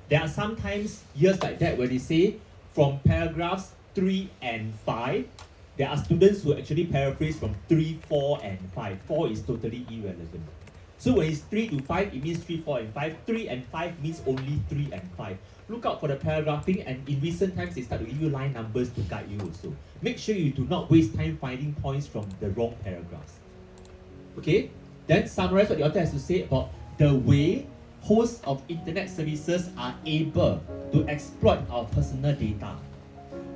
There are sometimes years like that where they say from paragraphs 3 and 5, there are students who actually paraphrase from 3, 4, and 5. 4 is totally irrelevant. So when it's 3 to 5, it means 3, 4, and 5. 3 and 5 means only 3 and 5. Look out for the paragraphing, and in recent times, they start to give you line numbers to guide you also. Make sure you do not waste time finding points from the wrong paragraphs. Okay? Then summarize what the author has to say about the way hosts of internet services are able to exploit our personal data.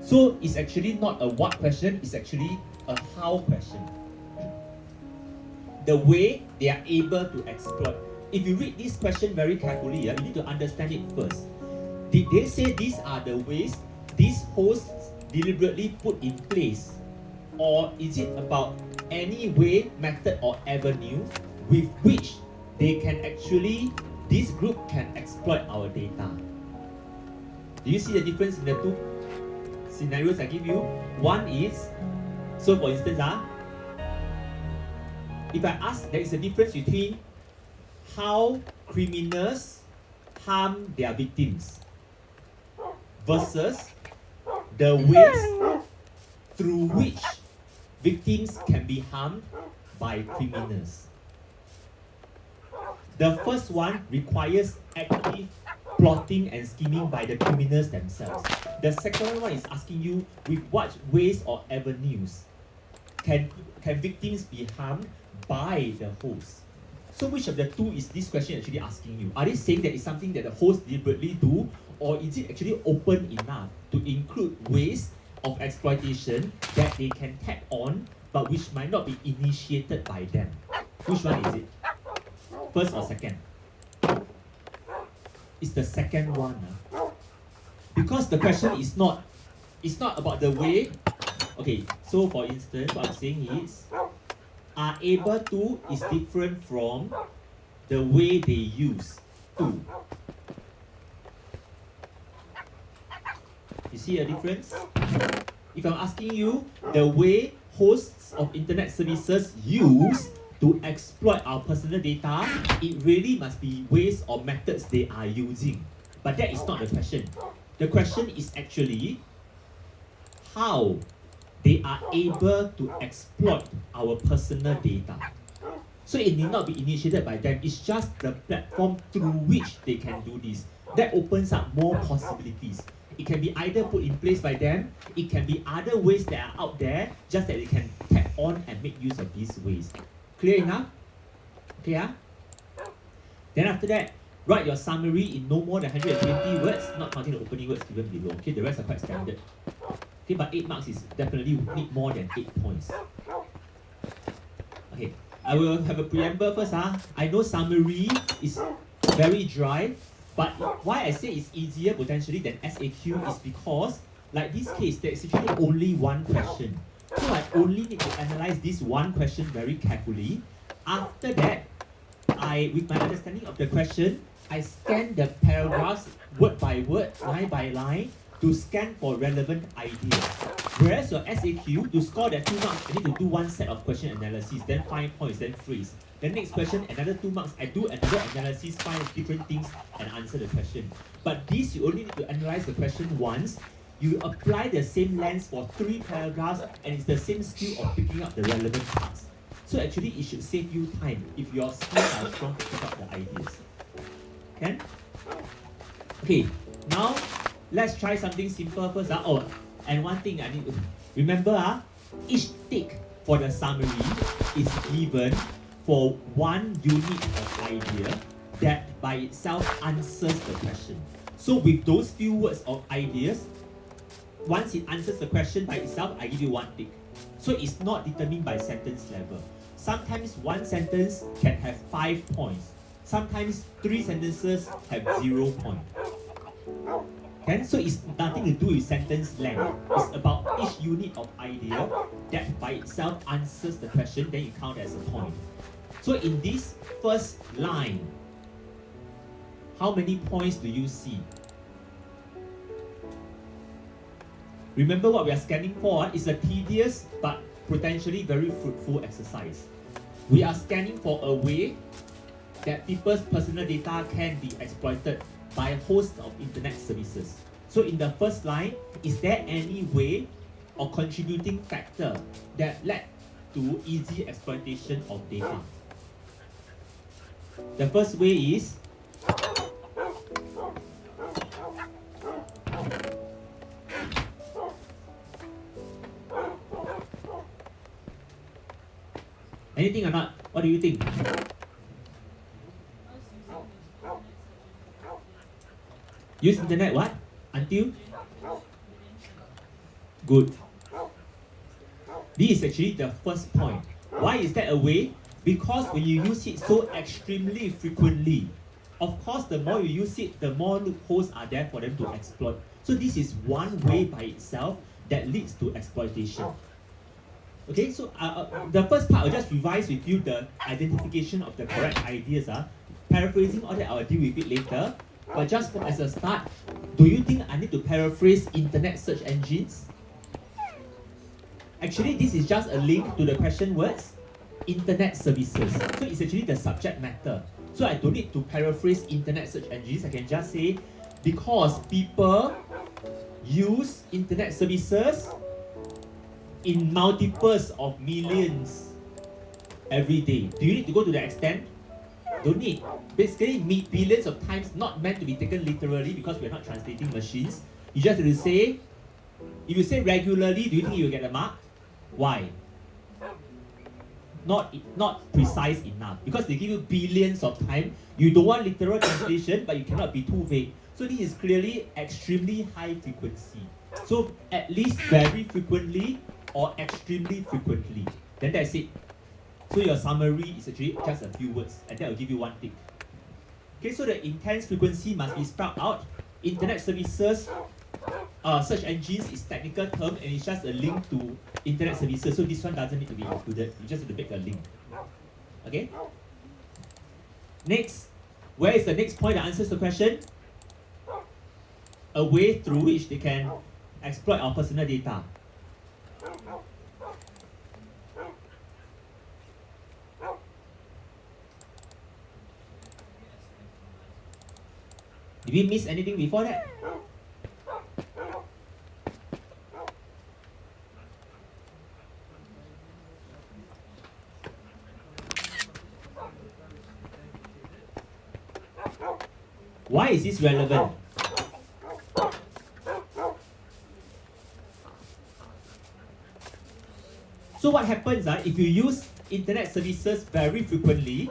So it's actually not a what question, it's actually a how question. The way they are able to exploit. If you read this question very carefully, you need to understand it first. Did they say these are the ways these hosts deliberately put in place? Or is it about any way, method, or avenue with which they can actually, this group can exploit our data? Do you see the difference in the two scenarios I give you? One is, so for instance, if I ask, there is a difference between how criminals harm their victims versus the ways through which victims can be harmed by criminals. The first one requires active plotting and scheming by the criminals themselves. The second one is asking you with what ways or avenues can victims be harmed by the host. So which of the two is this question actually asking you? Are they saying that it's something that the host deliberately do, or is it actually open enough to include ways of exploitation that they can tap on but which might not be initiated by them? Which one is it? First or second? It's the second one. Because the question is not about the way. Okay, so for instance, what I'm saying is are able to is different from the way they use to. You see a difference? If I'm asking you the way hosts of internet services use to exploit our personal data, it really must be ways or methods they are using. But that is not the question. The question is actually how they are able to exploit our personal data. So it need not be initiated by them, it's just the platform through which they can do this. That opens up more possibilities. It can be either put in place by them, it can be other ways that are out there, just that they can tap on and make use of these ways. Clear enough? Okay, Then after that, write your summary in no more than 120 words, not counting the opening words given below. Okay, the rest are quite standard. Okay, but 8 marks is definitely need more than 8 points. Okay, I will have a preamble first. I know summary is very dry, but why I say it's easier potentially than SAQ is because, like this case, there is actually only one question. So I only need to analyze this one question very carefully. After that, with my understanding of the question, I scan the paragraphs word by word, line by line, to scan for relevant ideas. Whereas your SAQ, to score that 2 marks, I need to do one set of question analysis, then 5 points, then freeze. The next question, another 2 marks, I do another analysis, 5 different things, and answer the question. But this, you only need to analyze the question once. You apply the same lens for 3 paragraphs, and it's the same skill of picking up the relevant parts. So actually, it should save you time if your skills are strong to pick up the ideas. Can? Okay, now let's try something simple first. Oh, and one thing I need to remember, each tick for the summary is given for one unit of idea that by itself answers the question. So with those few words of ideas, once it answers the question by itself, I give you 1 tick. So it's not determined by sentence level. Sometimes one sentence can have 5 points. Sometimes 3 sentences have 0 points. Okay? So it's nothing to do with sentence length. It's about each unit of idea that by itself answers the question, then you count as a point. So in this first line, how many points do you see? Remember what we are scanning for is a tedious but potentially very fruitful exercise. We are scanning for a way that people's personal data can be exploited by hosts of internet services. So in the first line, is there any way or contributing factor that led to easy exploitation of data? The first way is anything or not? What do you think? Use internet what? Until? Good. This is actually the first point. Why is that a way? Because when you use it so extremely frequently, of course the more you use it, the more loopholes are there for them to exploit. So this is one way by itself that leads to exploitation. Okay, so the first part, I'll just revise with you the identification of the correct ideas. Paraphrasing all that, I'll deal with it later. But just as a start, do you think I need to paraphrase internet search engines? Actually, this is just a link to the question words, internet services. So it's actually the subject matter. So I don't need to paraphrase internet search engines. I can just say, because people use internet services in multiples of millions every day. Do you need to go to the extent? Don't need. Basically, billions of times, not meant to be taken literally because we're not translating machines. You just have to say, if you say regularly, do you think you'll get a mark? Why? Not precise enough. Because they give you billions of times. You don't want literal translation, but you cannot be too vague. So this is clearly extremely high frequency. So at least very frequently or extremely frequently. Then that's it. So your summary is actually just a few words, and that will give you one tick. Okay, so the intense frequency must be spelled out. Internet services, search engines is technical term, and it's just a link to internet services. So this one doesn't need to be included. You just have to make a link. Okay. Next, where is the next point that answers the question? A way through which they can exploit our personal data. Did we miss anything before that? Why is this relevant? So what happens if you use internet services very frequently,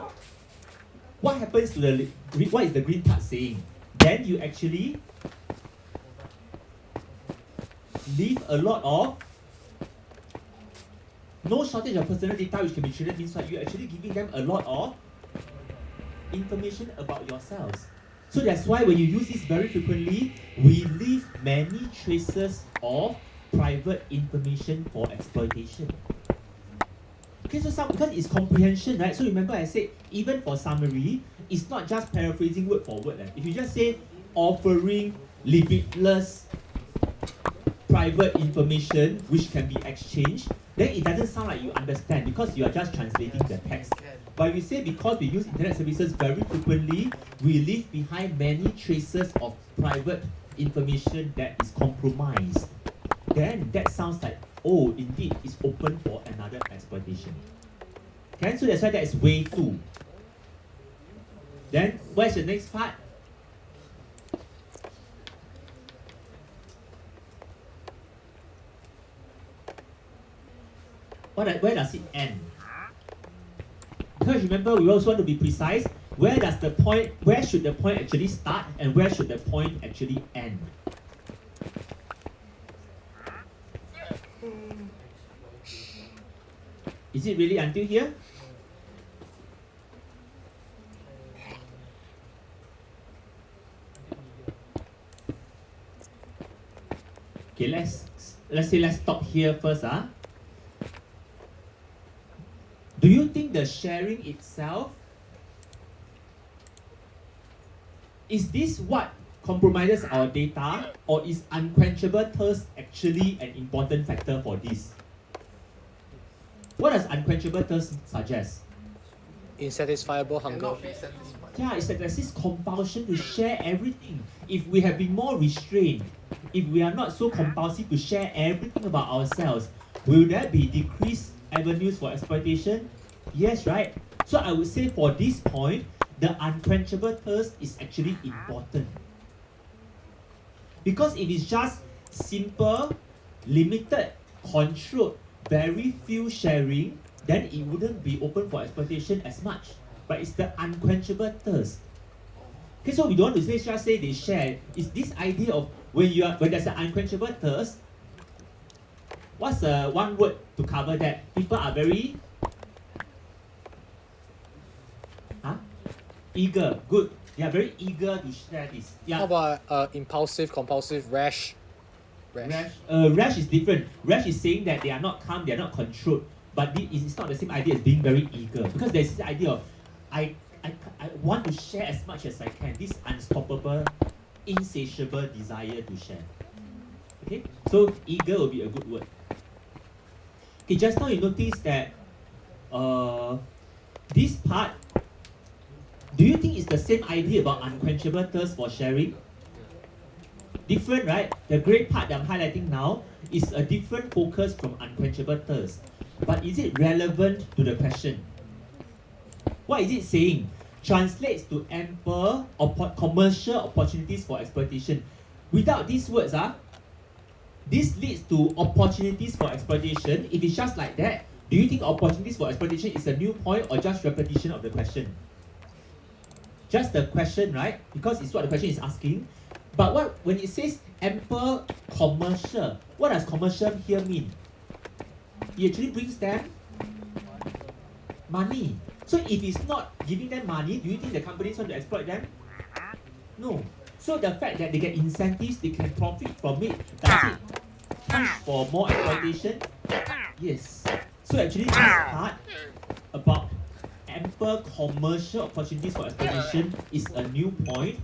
what happens to the, what is the green card saying? Then you actually leave a lot of, no shortage of personal data which can be traded means what? You're actually giving them a lot of information about yourselves. So that's why when you use this very frequently, we leave many traces of private information for exploitation. Okay, so because it's comprehension, right? So remember I said, even for summary, it's not just paraphrasing word for word. If you just say, offering limitless private information which can be exchanged, then it doesn't sound like you understand because you are just translating the text. But if you say, because we use internet services very frequently, we leave behind many traces of private information that is compromised, then that sounds like, oh, indeed, it's open for another exploitation. Okay, so that's why that is way 2. Then, where's the next part? Where does it end? Because remember, we also want to be precise. Where should the point actually start and where should the point actually end? Is it really until here? Okay, let's stop here first. Do you think the sharing itself, is this what compromises our data, or is unquenchable thirst actually an important factor for this? What does unquenchable thirst suggest? Insatisfiable hunger. Cannot be satisfied. Yeah, it's like there's this compulsion to share everything. If we have been more restrained, if we are not so compulsive to share everything about ourselves, will there be decreased avenues for exploitation? Yes, right? So I would say for this point, the unquenchable thirst is actually important. Because if it's just simple, limited, controlled, very few sharing, then it wouldn't be open for exploitation as much. But it's the unquenchable thirst. Okay, so we don't want to just say they share. It's this idea of when there's an unquenchable thirst, what's one word to cover that? People are very eager. Good. They are very eager to share this. Yeah. How about impulsive, compulsive, rash? Rash is different. Rash is saying that they are not calm, they are not controlled. But it's not the same idea as being very eager. Because there's this idea of I want to share as much as I can. This unstoppable, insatiable desire to share. Okay? So eager will be a good word. Okay, just now you notice that this part, do you think it's the same idea about unquenchable thirst for sharing? Different, right? The grey part that I'm highlighting now is a different focus from unquenchable thirst. But is it relevant to the question? What is it saying? Translates to ample commercial opportunities for exploitation. Without these words, this leads to opportunities for exploitation. If it's just like that, do you think opportunities for exploitation is a new point or just repetition of the question? Just the question, right? Because it's what the question is asking. But when it says ample commercial, what does commercial here mean? It actually brings them money. So if it's not giving them money, do you think the companies want to exploit them? No. So the fact that they get incentives, they can profit from it, does it push for more exploitation? Yes. So actually this part about ample commercial opportunities for exploitation is a new point.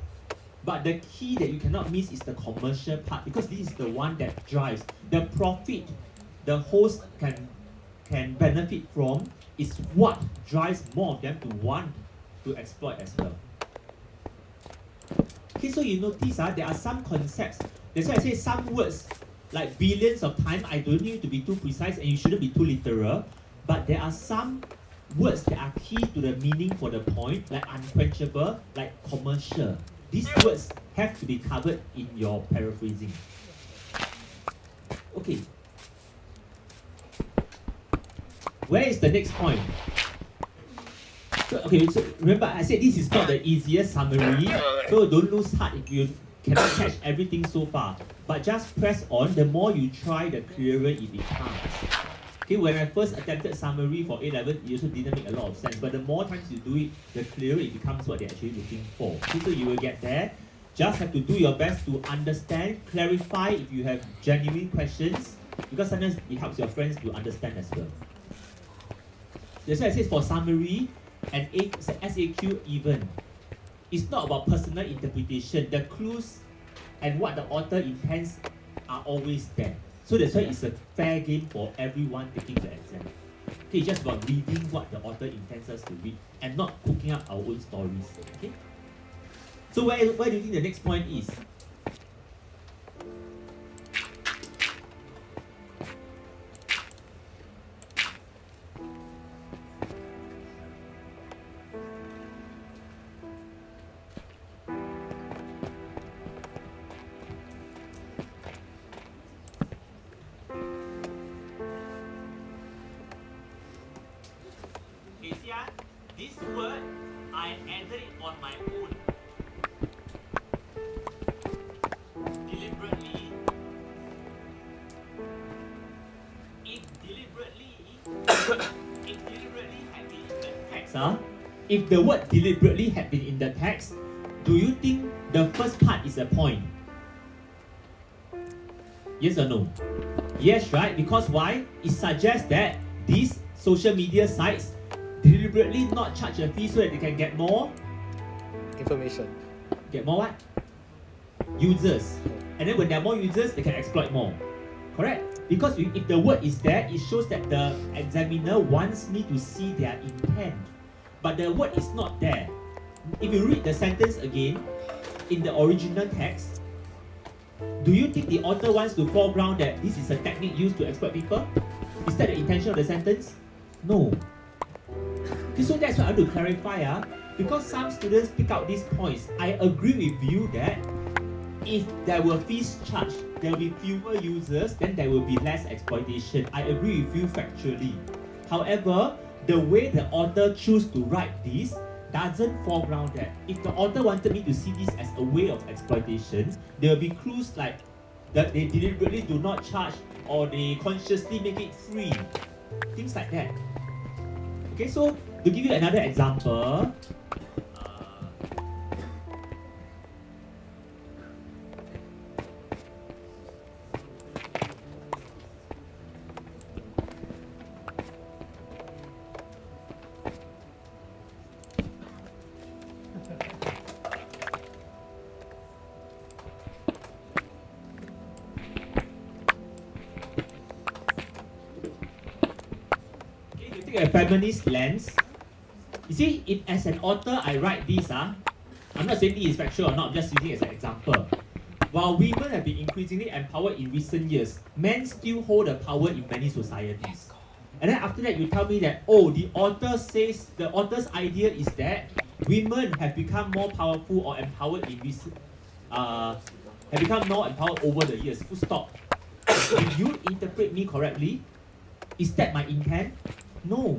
But the key that you cannot miss is the commercial part, because this is the one that drives the profit the host can benefit from, is what drives more of them to want to exploit as well. Okay, so you notice there are some concepts. That's why I say some words like billions of times, I don't need to be too precise and you shouldn't be too literal, but there are some words that are key to the meaning for the point, like unquenchable, like commercial. These words have to be covered in your paraphrasing. Okay. Where is the next point? So remember I said this is not the easiest summary, so don't lose heart if you cannot catch everything so far. But just press on, the more you try, the clearer it becomes. Okay, when I first attempted summary for A-level, it also didn't make a lot of sense. But the more times you do it, the clearer it becomes what they're actually looking for. Okay, so you will get there. Just have to do your best to understand, clarify if you have genuine questions, because sometimes it helps your friends to understand as well. That's why it says for summary and SAQ even. It's not about personal interpretation. The clues and what the author intends are always there. So that's why it's a fair game for everyone taking the exam. Okay, it's just about reading what the author intends us to read and not cooking up our own stories. Okay? So where do you think the next point is? This word, I added it on my own. Deliberately. If deliberately had been in the text, if the word deliberately had been in the text, do you think the first part is a point? Yes or no? Yes, right? Because why? It suggests that these social media sites deliberately not charge a fee so that they can get more information. Get more what? Users. And then when there are more users, they can exploit more. Correct? Because if the word is there, it shows that the examiner wants me to see their intent. But the word is not there. if you read the sentence again, in the original text, do you think the author wants to foreground that this is a technique used to exploit people? Is that the intention of the sentence? No. Okay, so that's what I want to clarify. Because some students pick out these points. I agree with you that if there were fees charged, there will be fewer users, then there will be less exploitation. I agree with you factually. However, the way the author choose to write this doesn't foreground that. If the author wanted me to see this as a way of exploitation, there will be clues like that they deliberately do not charge or they consciously make it free. Things like that. Okay, so to give you another example, a feminist lens. You see, as an author, I write this. I'm not saying this is factual or not, I'm just using it as an example. While women have been increasingly empowered in recent years, men still hold the power in many societies. And then after that, you tell me that, oh, the author's idea is that women have become more powerful or empowered in recent, have become more empowered over the years. Full stop. If you interpret me correctly, is that my intent? No,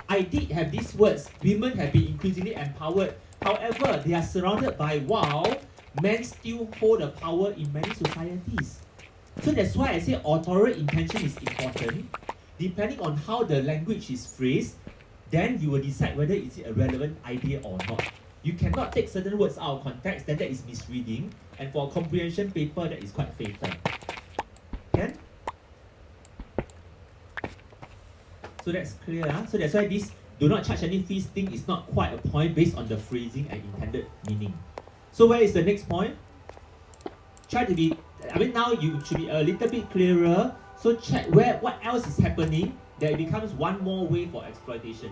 I did have these words. Women have been increasingly empowered. However, they are surrounded by men still hold the power in many societies. So that's why I say authorial intention is important. Depending on how the language is phrased, then you will decide whether it's a relevant idea or not. You cannot take certain words out of context, then that is misreading. And for a comprehension paper, that is quite fatal. Can? So that's clear. So that's why this do not charge any fees thing is not quite a point based on the phrasing and intended meaning. So where is the next point? Try to be, now you should be a little bit clearer. So check what else is happening that it becomes one more way for exploitation.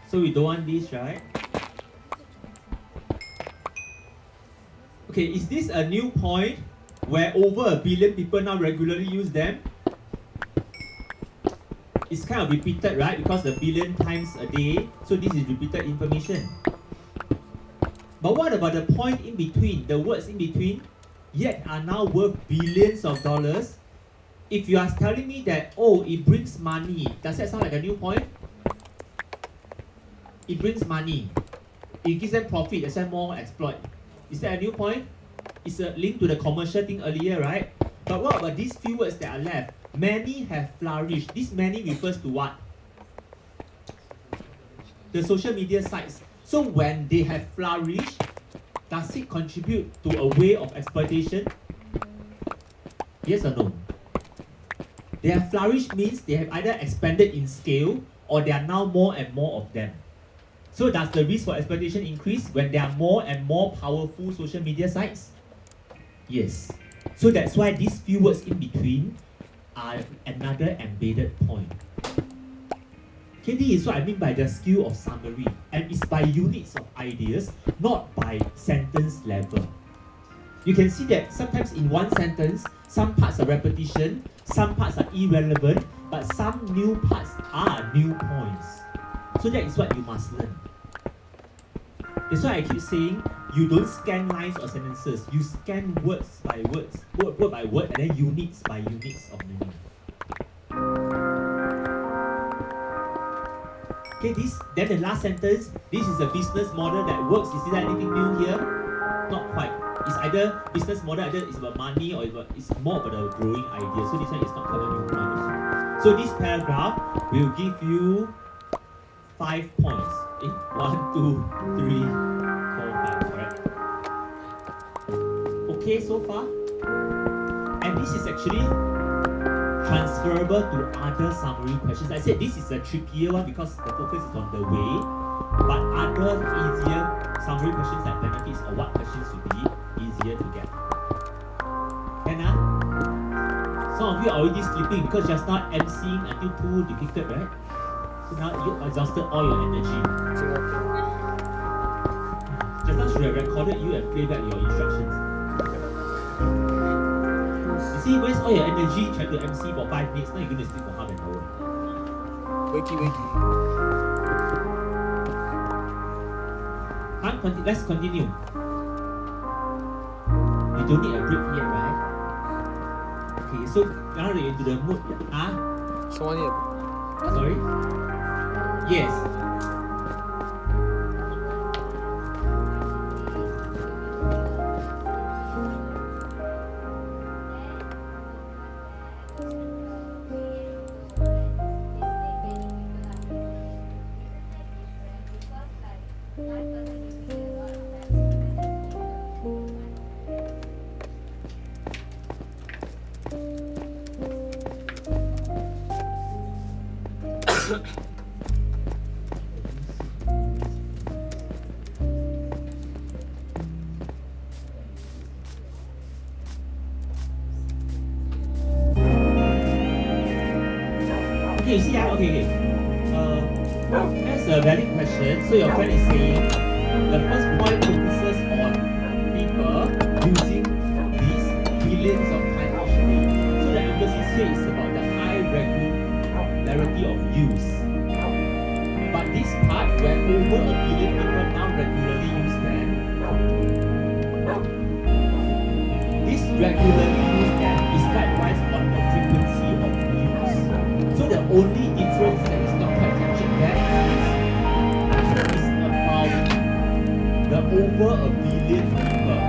So we don't want this, right? Okay, is this a new point where over 1 billion people now regularly use them? It's kind of repeated, right? Because 1 billion times a day, so this is repeated information. But what about the point in between, the words in between, yet are now worth billions of dollars? If you are telling me that, oh, it brings money, does that sound like a new point? It brings money. It gives them profit, that's why more exploit. Is that a new point? It's a link to the commercial thing earlier, right? But what about these few words that are left? Many have flourished. This many refers to what? The social media sites. So when they have flourished, does it contribute to a way of exploitation? Yes or no? They have flourished means they have either expanded in scale or there are now more and more of them. So does the risk for exploitation increase when there are more and more powerful social media sites? Yes. So that's why these few words in between are another embedded point. Okay, this is what I mean by the skill of summary. And it's by units of ideas, not by sentence level. You can see that sometimes in one sentence, some parts are repetition, some parts are irrelevant, but some new parts are new points. So that is what you must learn. That's why I keep saying, you don't scan lines or sentences, you scan words by words, word by word, and then units by units of meaning. Okay, then the last sentence, this is a business model that works. Is there anything new here? Not quite. It's either business model, either it's about money or it's more about a growing idea. So this one is not quite a new point also. So this paragraph will give you 5 points. 1, 2, 3, 4, 5, correct? Okay so far? And this is actually transferable to other summary questions. I said this is a trickier one because the focus is on the way. But other easier summary questions like benefits or what questions would be easier to get. Can some of you are already sleeping because just now emceeing until too difficult, right? So now you exhausted all your energy. Just now should have recorded you and playback your instructions. You see, waste all your energy trying to MC for 5 minutes, now you're going to sleep for half an hour. Wakey, wakey. Let's continue. You don't need a break yet, right? Okay, so now that you're into the mood, Someone here. sorry? Yes. Okay, you see, okay. That's a valid question. So your friend is saying the first point focuses on people using these billions of times each day. So the emphasis here is about the high regularity of use. But this part where over a billion people now regularly use them, this regularly use them is likewise on the frequency of use. So the only difference that is not quite captured there is about the over a billion people.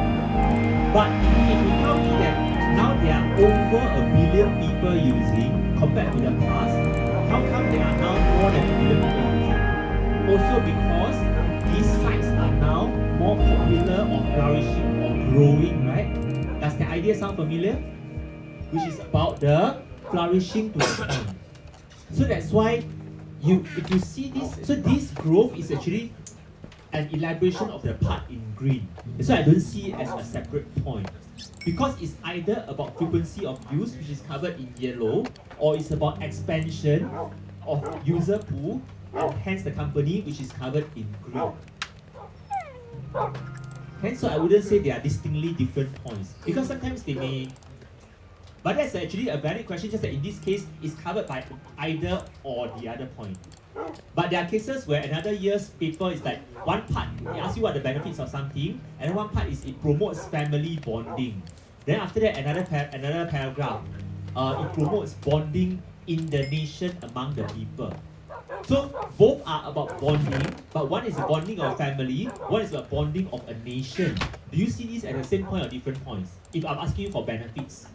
But if we count that now there are over a billion people using compared to the past, how come there are now more than a billion people using? Also because these sites are now more popular or flourishing or growing, right? Does the idea sound familiar? Which is about the flourishing to the point. So that's why if you see this, so this growth is actually an elaboration of the part in green. That's why I don't see it as a separate point. Because it's either about frequency of use, which is covered in yellow, or it's about expansion of user pool, and hence the company, which is covered in green. Hence, so I wouldn't say they are distinctly different points. Because sometimes they may. But that's actually a valid question, just that in this case, it's covered by either or the other point. But there are cases where another year's paper is like one part, it asks you what the benefits of something, and then one part is it promotes family bonding. Then after that, another paragraph, it promotes bonding in the nation among the people. So both are about bonding, but one is a bonding of family, one is a bonding of a nation. Do you see this at the same point or different points? If I'm asking you for benefits.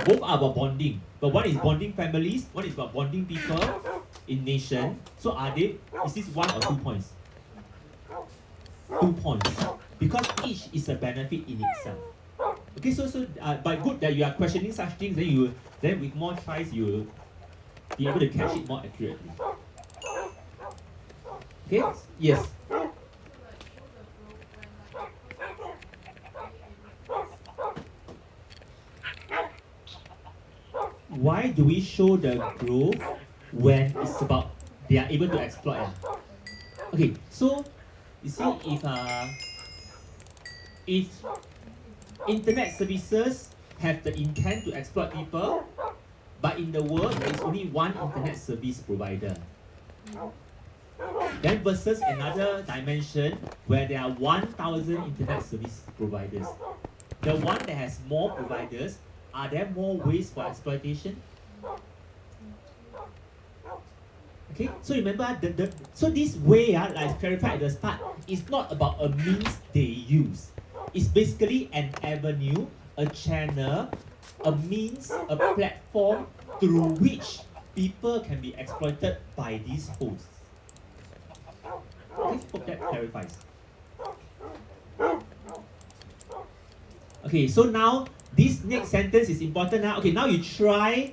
Both are about bonding, but one is bonding families, one is about bonding people in nation. So is this 1 or 2 points? 2 points. Because each is a benefit in itself. Okay, but good that you are questioning such things, then with more tries you will be able to catch it more accurately. Okay? Yes. Why do we show the growth when it's about they are able to exploit? Okay, so you see if internet services have the intent to exploit people, but in the world there is only one internet service provider. Then versus another dimension where there are 1,000 internet service providers. The one that has more providers, are there more ways for exploitation? Okay, so remember, so this way, like I clarified at the start, is not about a means they use. It's basically an avenue, a channel, a means, a platform through which people can be exploited by these hosts. Okay, hope that clarifies. Okay, so now this next sentence is important now. Okay, now you try,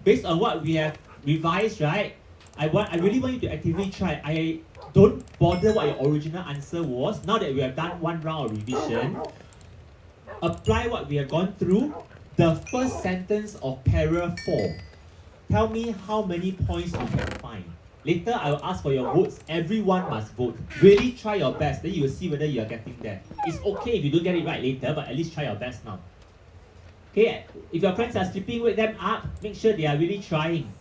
based on what we have revised, right? I really want you to actively try. I don't bother what your original answer was. Now that we have done one round of revision, apply what we have gone through. The first sentence of para 4. Tell me how many points you can find. Later, I will ask for your votes. Everyone must vote. Really try your best. Then you will see whether you are getting there. It's okay if you don't get it right later, but at least try your best now. Okay, if your friends are sleeping, wake them up. Make sure they are really trying.